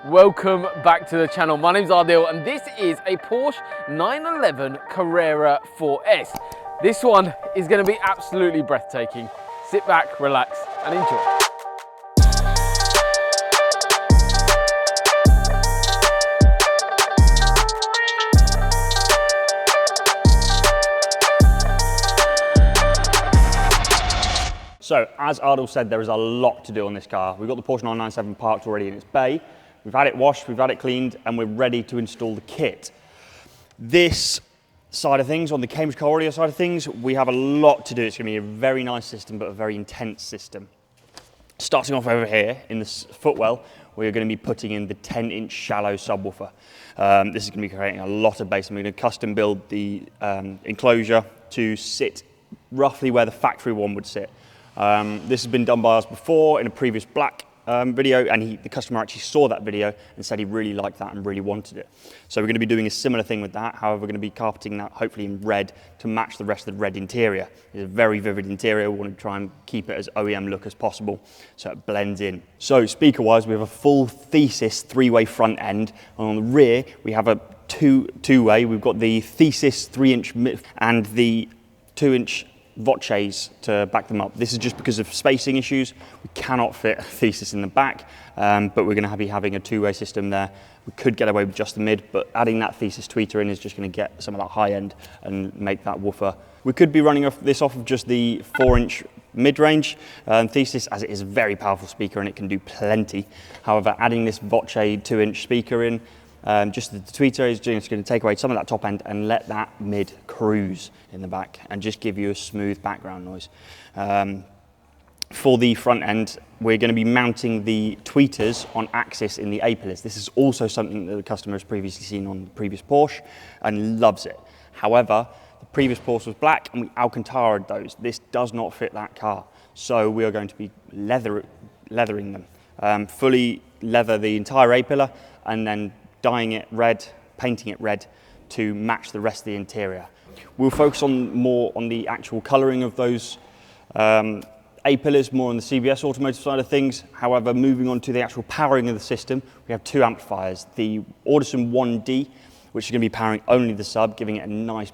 Welcome back to the channel. My name's Ardil and this is a Porsche 911 Carrera 4S. This one is going to be absolutely breathtaking. Sit back, relax and enjoy. So, as Ardil said, there is a lot to do on this car. We've got the Porsche 997 parked already in its bay. We've had it washed, we've had it cleaned, and we're ready to install the kit. This side of things, on the Cambridge Car Audio side of things, we have a lot to do. It's going to be a very nice system, but a very intense system. Starting off over here in this footwell, we're going to be putting in the 10-inch shallow subwoofer. This is going to be creating a lot of bass, and we're going to custom build the enclosure to sit roughly where the factory one would sit. This has been done by us before in a previous black video, and the customer actually saw that video and said he really liked that and really wanted it. So we're going to be doing a similar thing with that. However, we're going to be carpeting that hopefully in red to match the rest of the red interior. It's a very vivid interior. We want to try and keep it as OEM look as possible so it blends in. So speaker-wise, we have a full Thesis 3-way front end, and on the rear we have a two-way. We've got the Thesis 3-inch and the 2-inch Voces to back them up. This is just because of spacing issues. We cannot fit a Thesis in the back, but we're going to be having a two-way system there. We could get away with just the mid, but adding that Thesis tweeter in is just going to get some of that high end and make that woofer. We could be running this off of just the 4-inch mid-range Thesis, as it is a very powerful speaker and it can do plenty. However, adding this Voce 2-inch speaker in, just the tweeter is just going to take away some of that top end and let that mid cruise in the back and just give you a smooth background noise. For the front end, we're going to be mounting the tweeters on axis in the A-pillars. This is also something that the customer has previously seen on the previous Porsche and loves it. However, the previous Porsche was black and we Alcantaraed those. This does not fit that car. So we are going to be leathering them. Fully leather the entire A-pillar and then dyeing it red, painting it red to match the rest of the interior. We'll focus more on the actual colouring of those A-pillars, more on the CBS automotive side of things. However, moving on to the actual powering of the system, we have two amplifiers. The Audison 1D, which is going to be powering only the sub, giving it a nice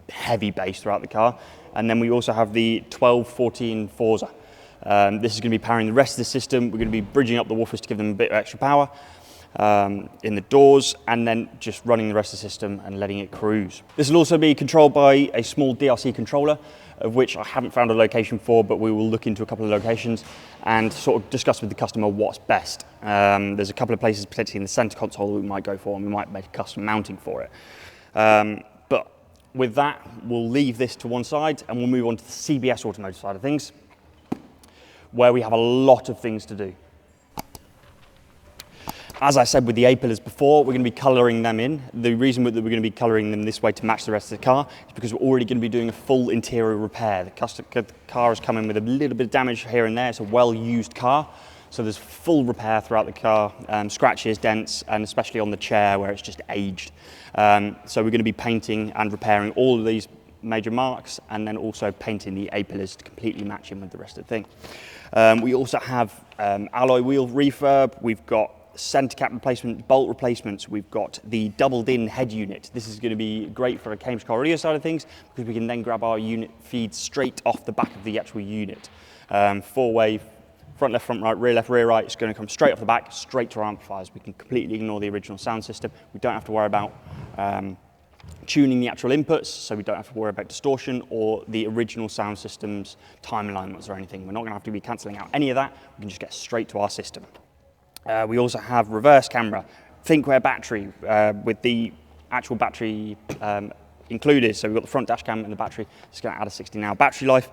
heavy bass throughout the car. And then we also have the 1214 Forza. This is going to be powering the rest of the system. We're going to be bridging up the woofers to give them a bit of extra power in the doors, and then just running the rest of the system and letting it cruise. This will also be controlled by a small DRC controller, of which I haven't found a location for, but we will look into a couple of locations and sort of discuss with the customer what's best. There's a couple of places potentially in the center console that we might go for, and we might make a custom mounting for it. But with that, we'll leave this to one side and we'll move on to the CBS automotive side of things, where we have a lot of things to do. As I said with the A-pillars before, we're going to be colouring them in. The reason that we're going to be colouring them this way to match the rest of the car is because we're already going to be doing a full interior repair. The car has come in with a little bit of damage here and there. It's a well-used car, so there's full repair throughout the car, scratches, dents, and especially on the chair where it's just aged. So we're going to be painting and repairing all of these major marks, and then also painting the A-pillars to completely match in with the rest of the thing. We also have alloy wheel refurb. We've got center cap replacement, bolt replacements. We've got the doubled in head unit. This is going to be great for a Cambridge Car Audio side of things because we can then grab our unit feed straight off the back of the actual unit. 4-way, front left, front right, rear right. It's going to come straight off the back, straight to our amplifiers. We can completely ignore the original sound system. We don't have to worry about tuning the actual inputs, so we don't have to worry about distortion or the original sound system's time alignments or anything. We're not going to have to be cancelling out any of that. We can just get straight to our system. We also have reverse camera, thinkware battery with the actual battery included. So we've got the front dash cam and the battery. It's going to add a 60-hour battery life.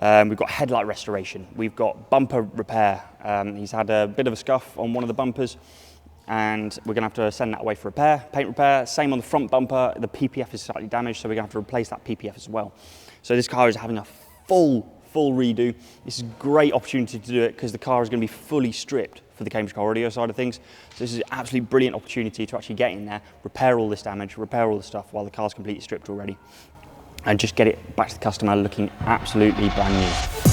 We've got headlight restoration. We've got bumper repair. He's had a bit of a scuff on one of the bumpers, and we're going to have to send that away for repair, paint repair. Same on the front bumper. The PPF is slightly damaged, so we're going to have to replace that PPF as well. So this car is having a full redo. This is a great opportunity to do it because the car is going to be fully stripped for the Cambridge Car Audio side of things. So this is an absolutely brilliant opportunity to actually get in there, repair all this damage, repair all the stuff while the car's completely stripped already, and just get it back to the customer looking absolutely brand new.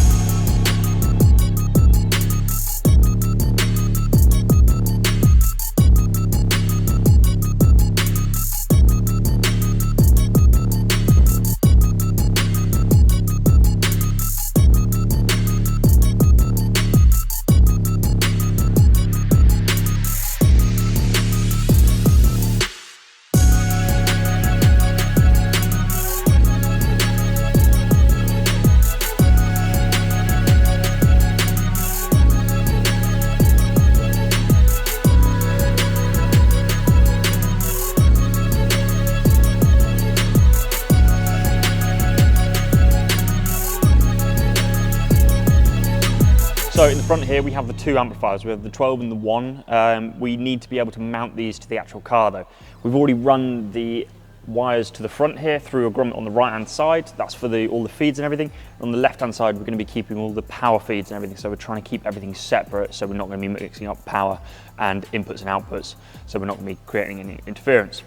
So in the front here we have the two amplifiers, we have the 12 and the 1. We need to be able to mount these to the actual car though. We've already run the wires to the front here through a grommet on the right hand side. That's for all the feeds and everything. On the left hand side we're going to be keeping all the power feeds and everything, so we're trying to keep everything separate, so we're not going to be mixing up power and inputs and outputs, so we're not going to be creating any interference.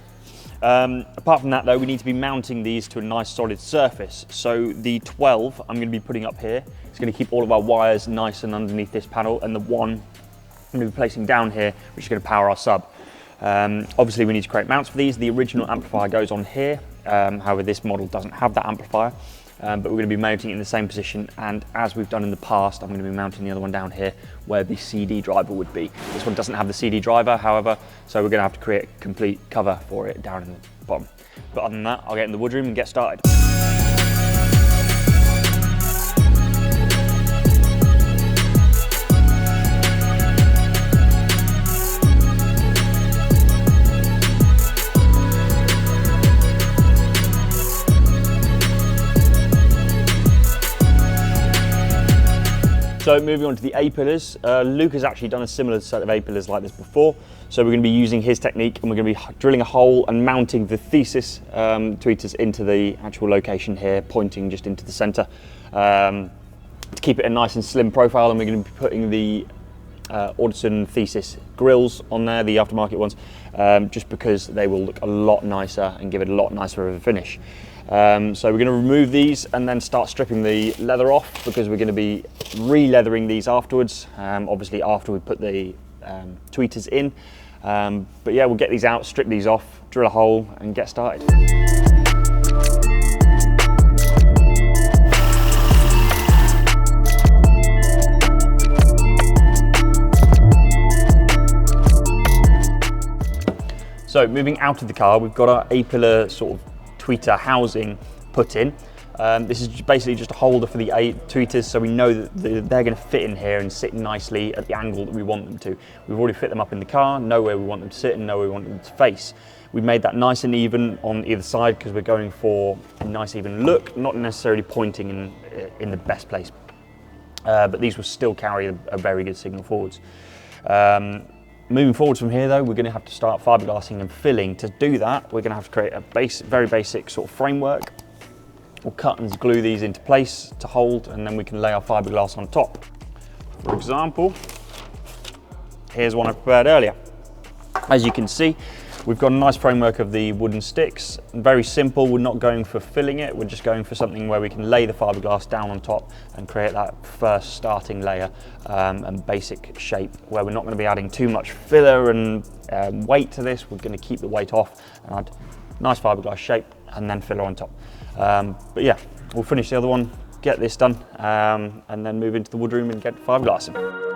Apart from that though, we need to be mounting these to a nice solid surface. So the 12 I'm going to be putting up here. It's going to keep all of our wires nice and underneath this panel, and the 1 I'm going to be placing down here, which is going to power our sub. Obviously we need to create mounts for these. The original amplifier goes on here, however this model doesn't have that amplifier, but we're going to be mounting it in the same position, and as we've done in the past I'm going to be mounting the other one down here where the CD driver would be. This one doesn't have the CD driver however, so we're going to have to create a complete cover for it down in the bottom. But other than that, I'll get in the woodroom and get started. So moving on to the A-pillars, Luke has actually done a similar set of A-pillars like this before. So we're going to be using his technique, and we're going to be drilling a hole and mounting the thesis tweeters into the actual location here, pointing just into the centre to keep it a nice and slim profile. And we're going to be putting the Audison thesis grills on there, the aftermarket ones, just because they will look a lot nicer and give it a lot nicer of a finish. So we're going to remove these and then start stripping the leather off, because we're going to be re-leathering these afterwards, obviously after we put the tweeters in. But yeah, we'll get these out, strip these off, drill a hole and get started. So moving out of the car, we've got our A-pillar sort of tweeter housing put in. This is basically just a holder for the tweeters, so we know that they're going to fit in here and sit nicely at the angle that we want them to. We've already fit them up in the car, know where we want them to sit and know where we want them to face. We've made that nice and even on either side because we're going for a nice even look, not necessarily pointing in the best place. But these will still carry a very good signal forwards. Moving forwards from here though, we're going to have to start fiberglassing and filling. To do that, we're going to have to create a very basic sort of framework. We'll cut and glue these into place to hold, and then we can lay our fiberglass on top. For example, here's one I prepared earlier. As you can see, we've got a nice framework of the wooden sticks. Very simple, we're not going for filling it, we're just going for something where we can lay the fiberglass down on top and create that first starting layer and basic shape, where we're not going to be adding too much filler and weight to this. We're going to keep the weight off and add nice fiberglass shape and then filler on top. But yeah, we'll finish the other one, get this done, and then move into the woodroom and get fiberglassing.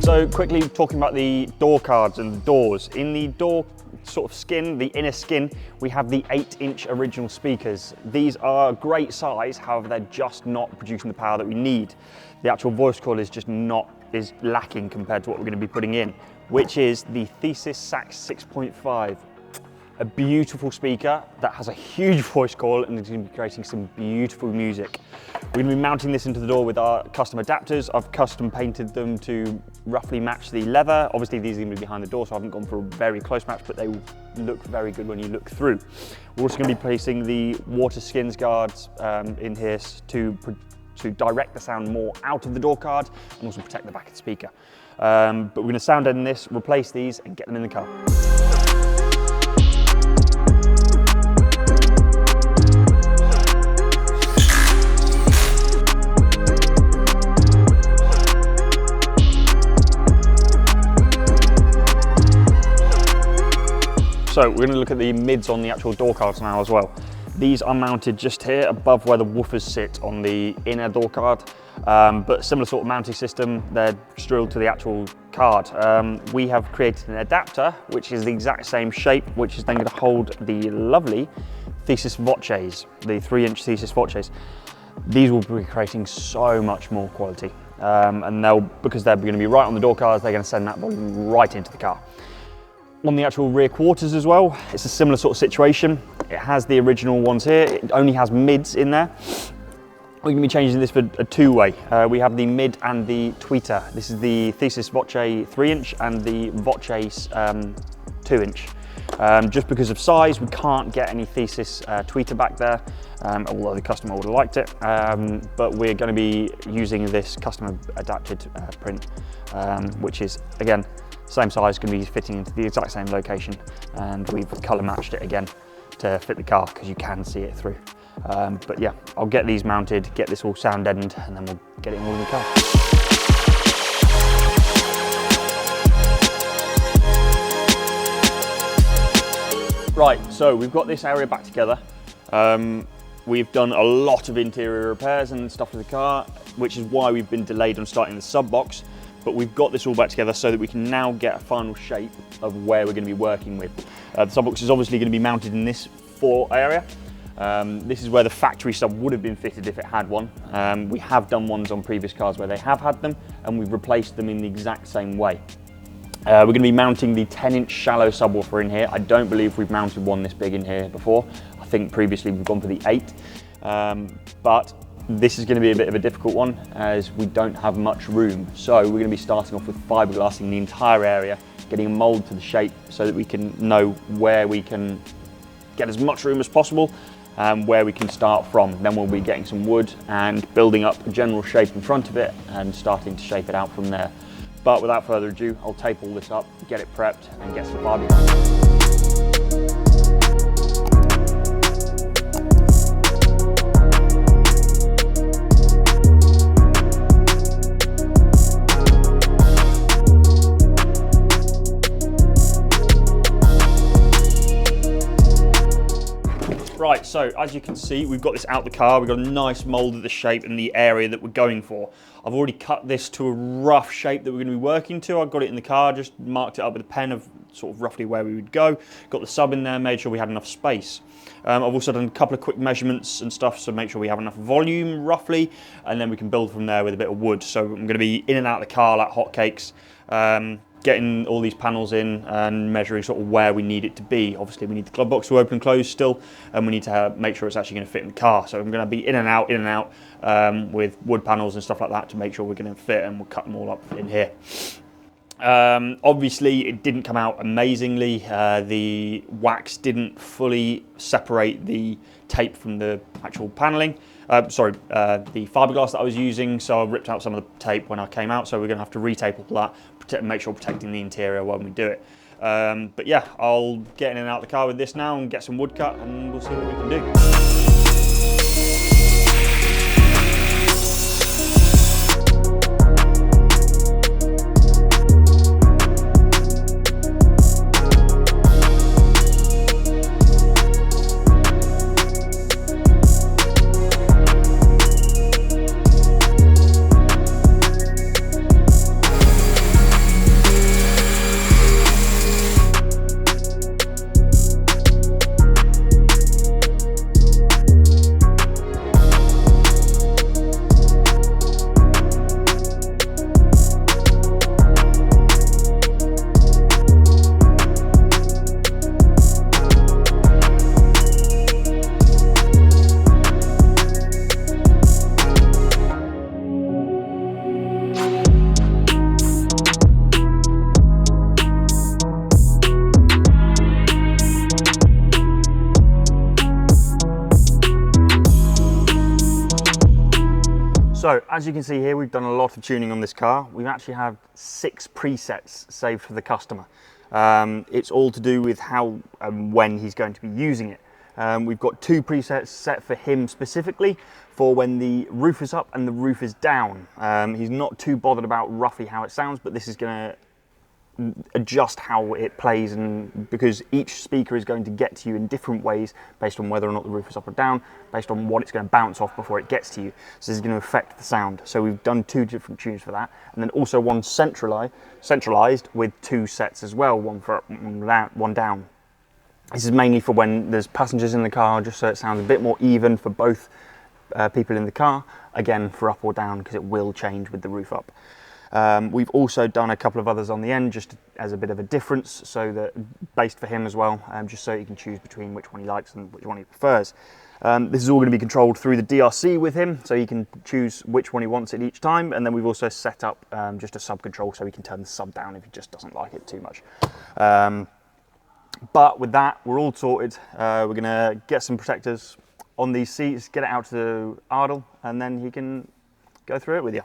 So quickly talking about the door cards and the doors. In the door sort of skin, the inner skin, we have the 8-inch original speakers. These are great size, however, they're just not producing the power that we need. The actual voice coil is just is lacking compared to what we're going to be putting in, which is the Thesis Sax 6.5. a beautiful speaker that has a huge voice coil and is going to be creating some beautiful music. We're going to be mounting this into the door with our custom adapters. I've custom painted them to roughly match the leather. Obviously these are going to be behind the door, so I haven't gone for a very close match, but they will look very good when you look through. We're also going to be placing the water skins guards in here to direct the sound more out of the door card and also protect the back of the speaker. But we're going to sound deaden this, replace these and get them in the car. So we're going to look at the mids on the actual door cards now as well. These are mounted just here above where the woofers sit on the inner door card, but similar sort of mounting system, they're drilled to the actual card. We have created an adapter which is the exact same shape, which is then going to hold the lovely Thesis Voces, the 3-inch Thesis Voces. These will be creating so much more quality, and because they're going to be right on the door cards, they're going to send that volume right into the car. On the actual rear quarters as well, it's a similar sort of situation. It has the original ones here. It only has mids in there. We're going to be changing this for a two-way. We have the mid and the tweeter. This is the Thesis Voce 3-inch and the Voce 2-inch. Just because of size, we can't get any Thesis tweeter back there, although the customer would have liked it. But we're going to be using this custom adapted print, which is, again, same size, going to be fitting into the exact same location, and we've colour matched it again to fit the car because you can see it through. But yeah, I'll get these mounted, get this all sound deadened, and then we'll get it all in the car. Right, so we've got this area back together. We've done a lot of interior repairs and stuff to the car, which is why we've been delayed on starting the sub box. But we've got this all back together so that we can now get a final shape of where we're going to be working with. The sub box is obviously going to be mounted in this fore area. This is where the factory sub would have been fitted if it had one. We have done ones on previous cars where they have had them, and we've replaced them in the exact same way. We're going to be mounting the 10-inch shallow subwoofer in here. I don't believe we've mounted one this big in here before. I think previously we've gone for the 8, but this is going to be a bit of a difficult one as we don't have much room. So we're going to be starting off with fiberglassing the entire area, getting a mould to the shape so that we can know where we can get as much room as possible and where we can start from. Then we'll be getting some wood and building up a general shape in front of it and starting to shape it out from there. But without further ado, I'll tape all this up, get it prepped and get some fiberglass. Right, so as you can see, we've got this out the car. We've got a nice mould of the shape and the area that we're going for. I've already cut this to a rough shape that we're going to be working to. I've got it in the car, just marked it up with a pen of sort of roughly where we would go. Got the sub in there, made sure we had enough space. I've also done a couple of quick measurements and stuff, so make sure we have enough volume roughly, and then we can build from there with a bit of wood. So I'm going to be in and out of the car like hotcakes. Getting all these panels in and measuring sort of where we need it to be. Obviously we need the glove box to open and close still, and we need to make sure it's actually going to fit in the car. So I'm going to be in and out with wood panels and stuff like that to make sure we're going to fit, and we'll cut them all up in here. Obviously it didn't come out amazingly. The wax didn't fully separate the tape from the actual paneling. The fiberglass that I was using, so I ripped out some of the tape when I came out, so we're going to have to retape all that, make sure we're protecting the interior when we do it. But yeah, I'll get in and out of the car with this now and get some wood cut, and we'll see what we can do. So as you can see here, we've done a lot of tuning on this car. We've actually had 6 presets saved for the customer. It's all to do with how and when he's going to be using it. We've got 2 presets set for him specifically for when the roof is up and the roof is down. He's not too bothered about roughly how it sounds, but this is going to adjust how it plays, and because each speaker is going to get to you in different ways based on whether or not the roof is up or down, based on what it's going to bounce off before it gets to you. So this is going to affect the sound. So we've done 2 different tunes for that, and then also one centralized with 2 sets as well, one for up, one down. This is mainly for when there's passengers in the car, just so it sounds a bit more even for both people in the car, again for up or down, because it will change with the roof up. We've also done a couple of others on the end just as a bit of a difference, so that based for him as well, just so he can choose between which one he likes and which one he prefers. This is all going to be controlled through the DRC with him, so he can choose which one he wants at each time, and then we've also set up just a sub control so he can turn the sub down if he just doesn't like it too much. But with that, we're all sorted. We're going to get some protectors on these seats, get it out to Ardle, and then he can go through it with you.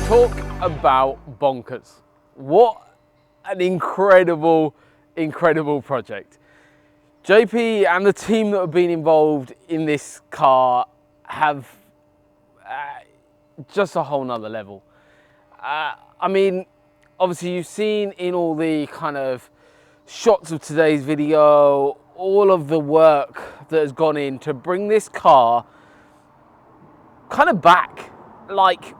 Talk about bonkers. What an incredible project. JP and the team that have been involved in this car have just a whole nother level. I mean, obviously you've seen in all the kind of shots of today's video, all of the work that has gone in to bring this car kind of back. Like,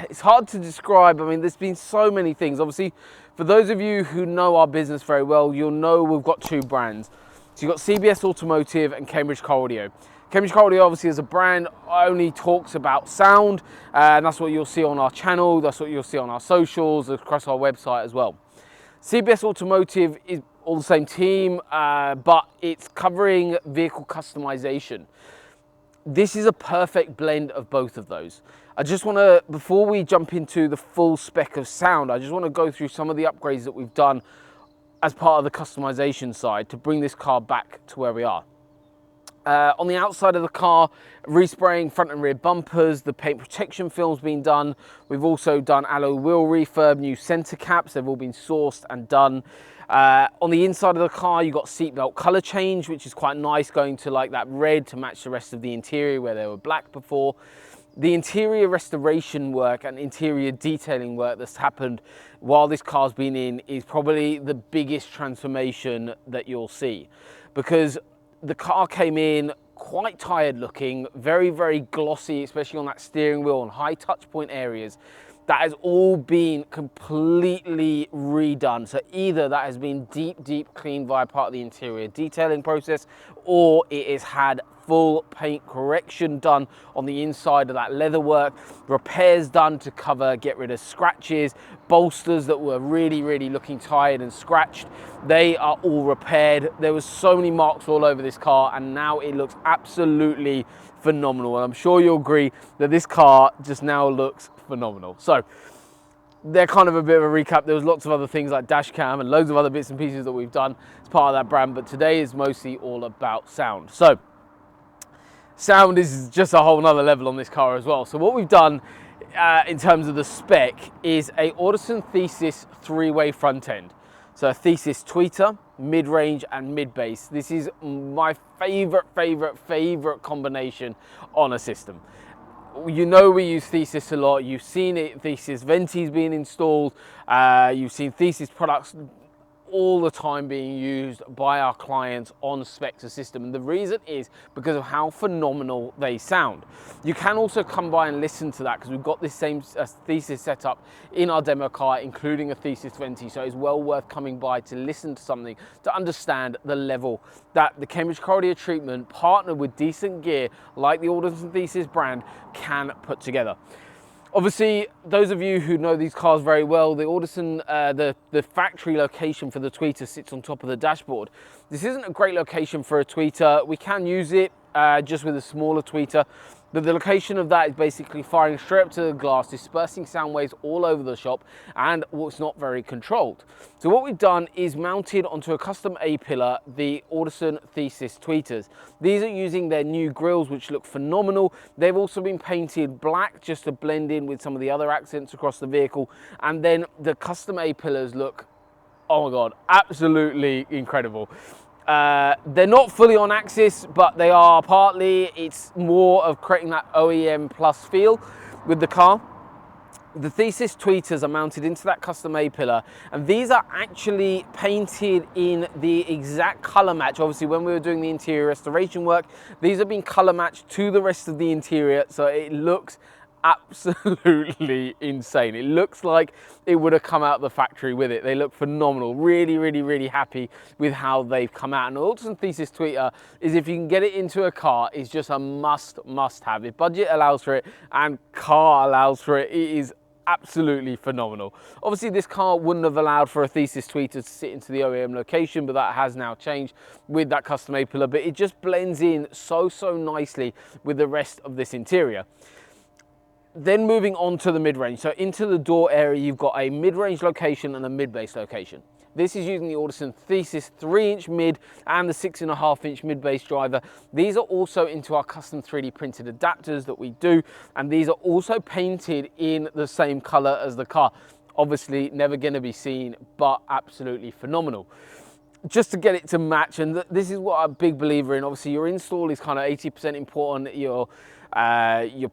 it's hard to describe. I mean, there's been so many things. Obviously, for those of you who know our business very well, you'll know we've got 2 brands. So you've got CBS Automotive and Cambridge Car Audio. Cambridge Car Audio, obviously, as a brand, only talks about sound, and that's what you'll see on our channel, that's what you'll see on our socials, across our website as well. CBS Automotive is all the same team, but it's covering vehicle customization. This is a perfect blend of both of those. I just want to, before we jump into the full spec of sound, I just want to go through some of the upgrades that we've done as part of the customization side to bring this car back to where we are. On the outside of the car, respraying front and rear bumpers, the paint protection film's been done. We've also done alloy wheel refurb, new center caps, they've all been sourced and done. On the inside of the car, you've got seatbelt color change, which is quite nice, going to like that red to match the rest of the interior where they were black before. The interior restoration work and interior detailing work that's happened while this car's been in is probably the biggest transformation that you'll see, because the car came in quite tired looking, very glossy, especially on that steering wheel and high touch point areas. That has all been completely redone. So either that has been deep cleaned via part of the interior detailing process, or it has had full paint correction done on the inside of that leather work, repairs done to cover, get rid of scratches, bolsters that were really looking tired and scratched. They are all repaired. There was so many marks all over this car, and now it looks absolutely phenomenal. And I'm sure you'll agree that this car just now looks phenomenal. So they're kind of a bit of a recap. There was lots of other things like dash cam and loads of other bits and pieces that we've done as part of that brand, but today is mostly all about sound. So sound is just a whole nother level on this car as well. So what we've done in terms of the spec is a Audison Thesis 3-way front end. So a Thesis tweeter, mid-range and mid-bass. This is my favorite combination on a system. You know we use Thesis a lot. You've seen it, Thesis Venti's being installed. You've seen Thesis products all the time being used by our clients on Spectre system, and the reason is because of how phenomenal they sound. You can also come by and listen to that, because we've got this same Thesis setup in our demo car, including a Thesis Venti, so it's well worth coming by to listen to something to understand the level that the Cambridge Car Audio treatment, partnered with decent gear like the Audison Thesis brand, can put together. Obviously, those of you who know these cars very well, the Alderson, the factory location for the tweeter sits on top of the dashboard. This isn't a great location for a tweeter. We can use it just with a smaller tweeter, but the location of that is basically firing straight up to the glass, dispersing sound waves all over the shop, and it's not very controlled. So what we've done is mounted onto a custom A-pillar the Alderson Thesis tweeters. These are using their new grills, which look phenomenal. They've also been painted black just to blend in with some of the other accents across the vehicle, and then the custom A-pillars look, oh my god, absolutely incredible. They're not fully on axis, but they are partly. It's more of creating that OEM plus feel with the car. The Thesis tweeters are mounted into that custom A-pillar, and these are actually painted in the exact color match. Obviously, when we were doing the interior restoration work, these have been color matched to the rest of the interior, so it looks absolutely insane. It looks like it would have come out of the factory with it. They look phenomenal. Really, really, really happy with how they've come out. And Alderson Thesis tweeter is, if you can get it into a car, is just a must have. If budget allows for it and car allows for it, it is absolutely phenomenal. Obviously, this car wouldn't have allowed for a Thesis tweeter to sit into the OEM location, but that has now changed with that custom A-pillar. But it just blends in so nicely with the rest of this interior. Then moving on to the mid-range. So into the door area, you've got a mid-range location and a mid-base location. This is using the Alderson Thesis 3-inch mid and the 6.5-inch mid-base driver. These are also into our custom 3D printed adapters that we do, and these are also painted in the same color as the car. Obviously, never going to be seen, but absolutely phenomenal. Just to get it to match, and this is what I'm a big believer in. Obviously, your install is kind of 80% important. Your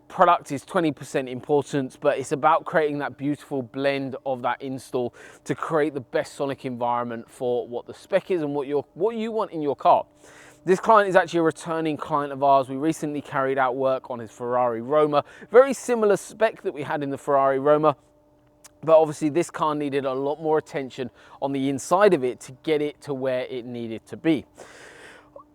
product is 20% important, but it's about creating that beautiful blend of that install to create the best sonic environment for what the spec is and what you want in your car. This client is actually a returning client of ours. We recently carried out work on his Ferrari Roma, very similar spec that we had in the Ferrari Roma. But obviously this car needed a lot more attention on the inside of it to get it to where it needed to be.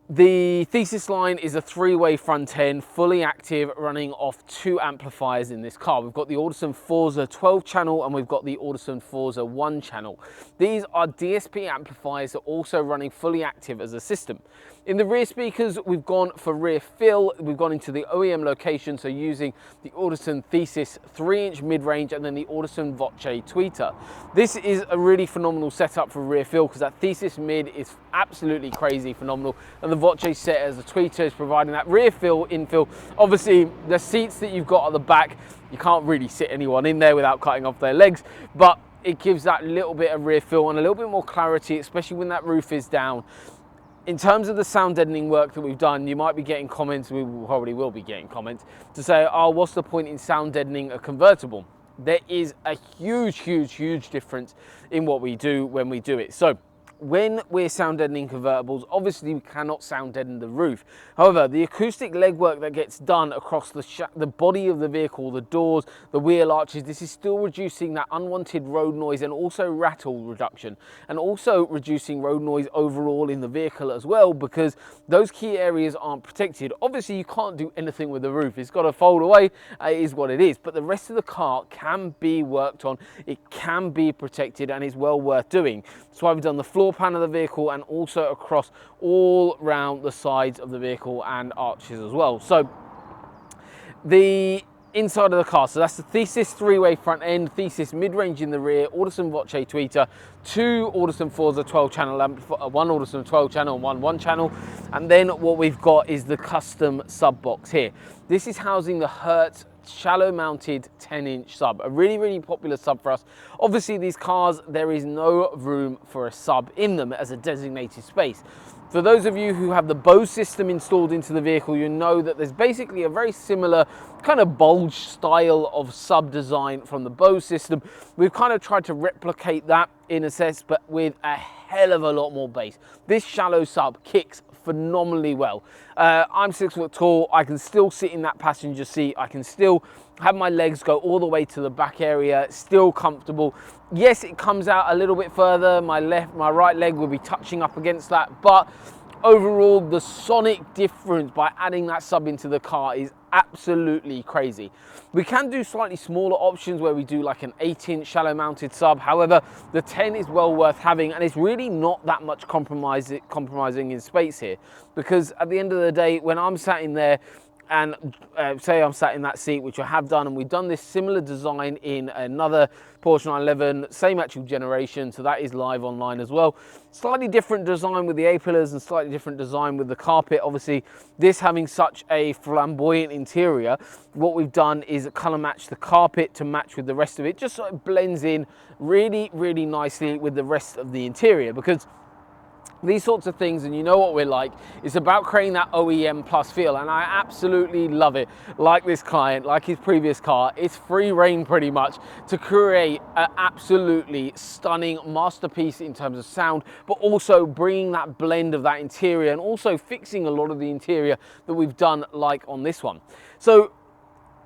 The Thesis line is a 3-way front end, fully active, running off 2 amplifiers in this car. We've got the Alderson Forza 12 channel and we've got the Alderson Forza 1 channel. These are DSP amplifiers that are also running fully active as a system. In the rear speakers, we've gone for rear fill. We've gone into the OEM location, so using the Alderson Thesis 3-inch mid-range and then the Alderson Voce tweeter. This is a really phenomenal setup for rear fill because that Thesis mid is absolutely crazy phenomenal, and the Voce set as a tweeter is providing that rear fill, infill. Obviously, the seats that you've got at the back, you can't really sit anyone in there without cutting off their legs, but it gives that little bit of rear fill and a little bit more clarity, especially when that roof is down. In terms of the sound deadening work that we've done, you might be getting comments, we probably will be getting comments, to say, oh, what's the point in sound deadening a convertible? There is a huge difference in what we do when we do it. So when we're sound deadening convertibles, obviously we cannot sound deaden the roof. However, the acoustic legwork that gets done across the body of the vehicle, the doors, the wheel arches, this is still reducing that unwanted road noise and also rattle reduction, and also reducing road noise overall in the vehicle as well, because those key areas aren't protected. Obviously, you can't do anything with the roof. It's got to fold away. It is what it is. But the rest of the car can be worked on. It can be protected and is well worth doing. So I've done the floor plan of the vehicle and also across all round the sides of the vehicle and arches as well. So the inside of the car, so that's the Thesis 3-way front end, Thesis mid-range in the rear, Alderson Voce tweeter, 2 Alderson Forza 12 channel amplifier, 1 Alderson 12 channel and 1 channel, and then what we've got is the custom sub box here. This is housing the Hertz shallow mounted 10-inch sub, a really popular sub for us. Obviously these cars, there is no room for a sub in them as a designated space. For those of you who have the Bose system installed into the vehicle, you know that there's basically a very similar kind of bulge style of sub design from the Bose system. We've kind of tried to replicate that in a sense, but with a hell of a lot more bass. This shallow sub kicks phenomenally well. I'm 6 foot tall. I can still sit in that passenger seat. I can still have my legs go all the way to the back area, still comfortable. Yes, it comes out a little bit further. My right leg will be touching up against that, but overall the sonic difference by adding that sub into the car is absolutely crazy. We can do slightly smaller options where we do like an 8-inch shallow mounted sub. However, the 10 is well worth having, and it's really not that much compromising in space here, because at the end of the day, when I'm sat in there and say I'm sat in that seat, which I have done, and we've done this similar design in another Porsche 911, same actual generation, so that is live online as well. Slightly different design with the A-pillars and slightly different design with the carpet. Obviously, this having such a flamboyant interior, what we've done is color match the carpet to match with the rest of it, just so it blends in really, really nicely with the rest of the interior, because these sorts of things, and you know what we're like, it's about creating that OEM plus feel, and I absolutely love it. Like this client, like his previous car, it's free reign pretty much to create an absolutely stunning masterpiece in terms of sound, but also bringing that blend of that interior and also fixing a lot of the interior that we've done like on this one. So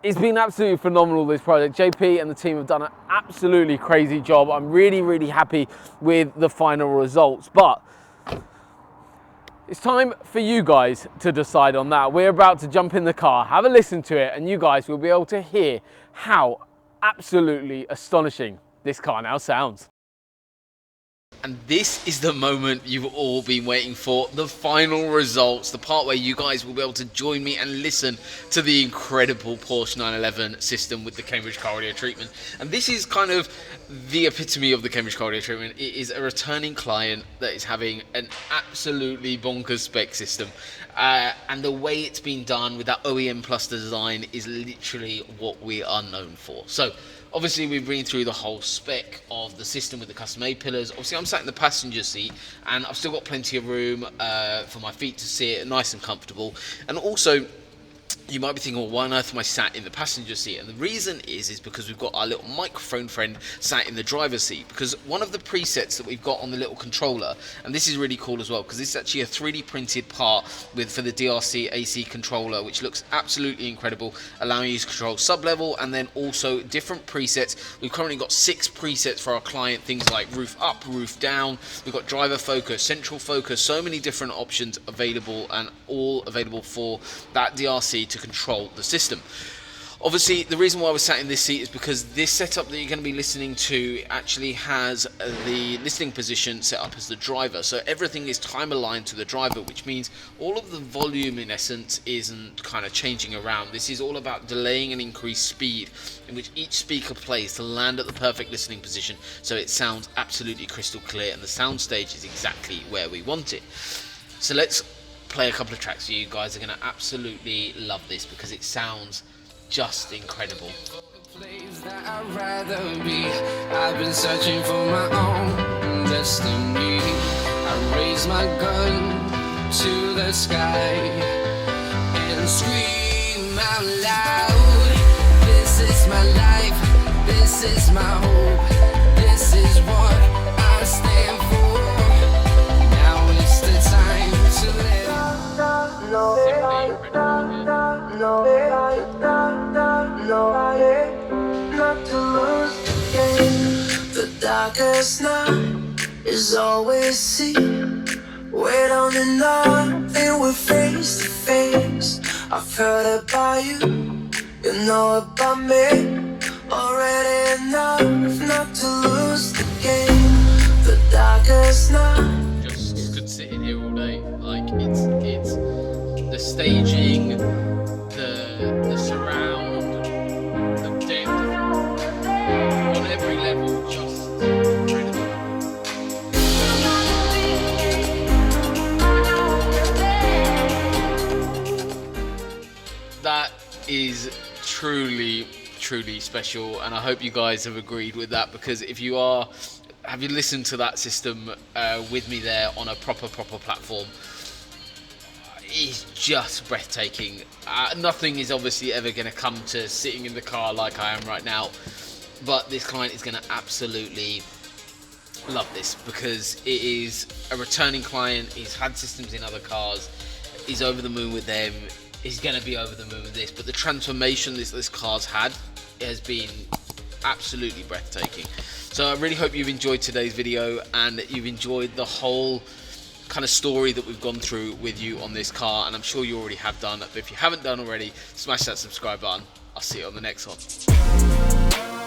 it's been absolutely phenomenal, this project. JP and the team have done an absolutely crazy job. I'm really, really happy with the final results, but it's time for you guys to decide on that. We're about to jump in the car, have a listen to it, and you guys will be able to hear how absolutely astonishing this car now sounds. And this is the moment you've all been waiting for, the final results, the part where you guys will be able to join me and listen to the incredible Porsche 911 system with the Cambridge car audio treatment. And this is kind of the epitome of the Cambridge car audio treatment. It is a returning client that is having an absolutely bonkers spec system. And the way it's been done with that OEM plus design is literally what we are known for. So obviously, we've been through the whole spec of the system with the custom A-pillars. Obviously, I'm sat in the passenger seat, and I've still got plenty of room for my feet to sit, nice and comfortable. And also, you might be thinking, well, why on earth am I sat in the passenger seat? And the reason is because we've got our little microphone friend sat in the driver's seat. Because one of the presets that we've got on the little controller, and this is really cool as well, because this is actually a 3D printed part for the DRC AC controller, which looks absolutely incredible, allowing you to control sub-level and then also different presets. We've currently got 6 presets for our client, things like roof up, roof down. We've got driver focus, central focus, so many different options available, and all available for that DRC to control the system. Obviously, the reason why we're sat in this seat is because this setup that you're going to be listening to actually has the listening position set up as the driver. So everything is time aligned to the driver, which means all of the volume in essence isn't kind of changing around. This is all about delaying and increased speed in which each speaker plays to land at the perfect listening position, so it sounds absolutely crystal clear and the sound stage is exactly where we want it. So let's play a couple of tracks. You guys are going to absolutely love this because it sounds just incredible. I'd rather be. I've been searching for my own destiny. I raise my gun to the sky and scream out loud. This is my life, this is my hope, this is what I stand for. Now it's the time to live. Not to lose the game. The darkest night is always seen. Wait on the night and we're face to face. I've heard about you, you know about me. Already enough not to lose the game. The darkest night. Just could sit in here all day. Like it's the staging, the surround, the depth, on every level, just incredible. That is truly special, and I hope you guys have agreed with that, because if you have you listened to that system with me there on a proper platform, it's just breathtaking. Nothing is obviously ever going to come to sitting in the car like I am right now, but this client is going to absolutely love this because it is a returning client. He's had systems in other cars, he's over the moon with them, he's going to be over the moon with this, but the transformation this car's had has been absolutely breathtaking. So I really hope you've enjoyed today's video and you've enjoyed the whole kind of story that we've gone through with you on this car, and I'm sure you already have done. But if you haven't done already, smash that subscribe button. I'll see you on the next one.